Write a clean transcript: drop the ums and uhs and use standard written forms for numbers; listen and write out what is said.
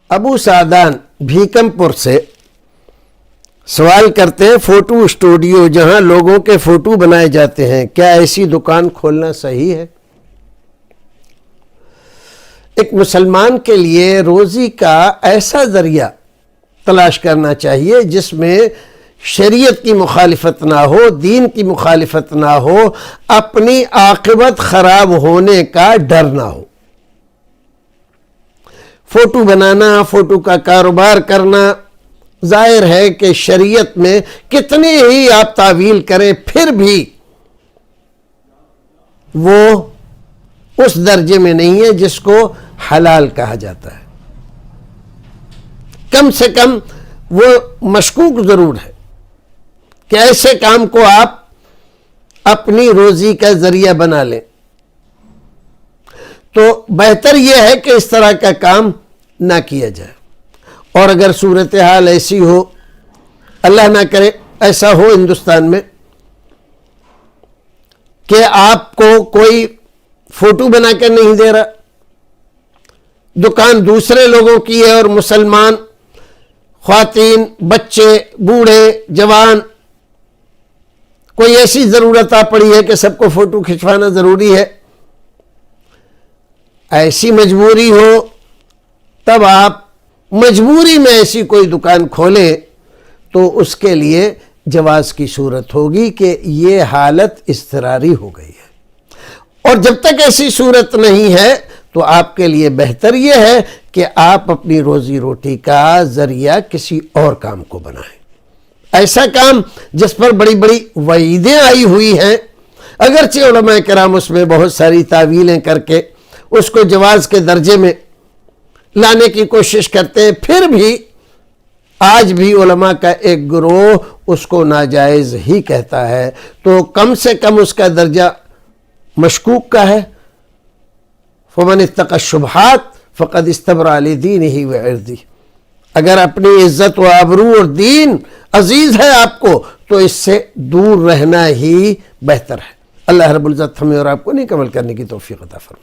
ابو سعدان بھیکم پور سے سوال کرتے ہیں، فوٹو اسٹوڈیو جہاں لوگوں کے فوٹو بنائے جاتے ہیں، کیا ایسی دکان کھولنا صحیح ہے؟ ایک مسلمان کے لیے روزی کا ایسا ذریعہ تلاش کرنا چاہیے جس میں شریعت کی مخالفت نہ ہو، دین کی مخالفت نہ ہو، اپنی عاقبت خراب ہونے کا ڈر نہ ہو۔ فوٹو بنانا، فوٹو کا کاروبار کرنا، ظاہر ہے کہ شریعت میں کتنی ہی آپ تعویل کریں پھر بھی وہ اس درجے میں نہیں ہے جس کو حلال کہا جاتا ہے۔ کم سے کم وہ مشکوک ضرور ہے کہ ایسے کام کو آپ اپنی روزی کا ذریعہ بنا لیں، تو بہتر یہ ہے کہ اس طرح کا کام نہ کیا جائے۔ اور اگر صورتحال ایسی ہو، اللہ نہ کرے ایسا ہو ہندوستان میں کہ آپ کو کوئی فوٹو بنا کر نہیں دے رہا، دکان دوسرے لوگوں کی ہے اور مسلمان خواتین، بچے، بوڑھے، جوان، کوئی ایسی ضرورت آ پڑی ہے کہ سب کو فوٹو کھنچوانا ضروری ہے، ایسی مجبوری ہو، تب آپ مجبوری میں ایسی کوئی دکان کھولیں تو اس کے لیے جواز کی صورت ہوگی کہ یہ حالت اضطراری ہو گئی ہے۔ اور جب تک ایسی صورت نہیں ہے تو آپ کے لیے بہتر یہ ہے کہ آپ اپنی روزی روٹی کا ذریعہ کسی اور کام کو بنائیں، ایسا کام جس پر بڑی بڑی وعیدیں آئی ہوئی ہیں، اگرچہ علماء کرام اس میں بہت ساری تعویلیں کر کے اس کو جواز کے درجے میں لانے کی کوشش کرتے ہیں، پھر بھی آج بھی علماء کا ایک گروہ اس کو ناجائز ہی کہتا ہے، تو کم سے کم اس کا درجہ مشکوک کا ہے۔ فمن اتقى الشبہات فقد استبرأ لدینہ وعرضہ، اگر اپنی عزت و آبرو اور دین عزیز ہے آپ کو تو اس سے دور رہنا ہی بہتر ہے۔ اللہ رب العزت ہمیں اور آپ کو نیک عمل کرنے کی توفیق عطا فرمائے۔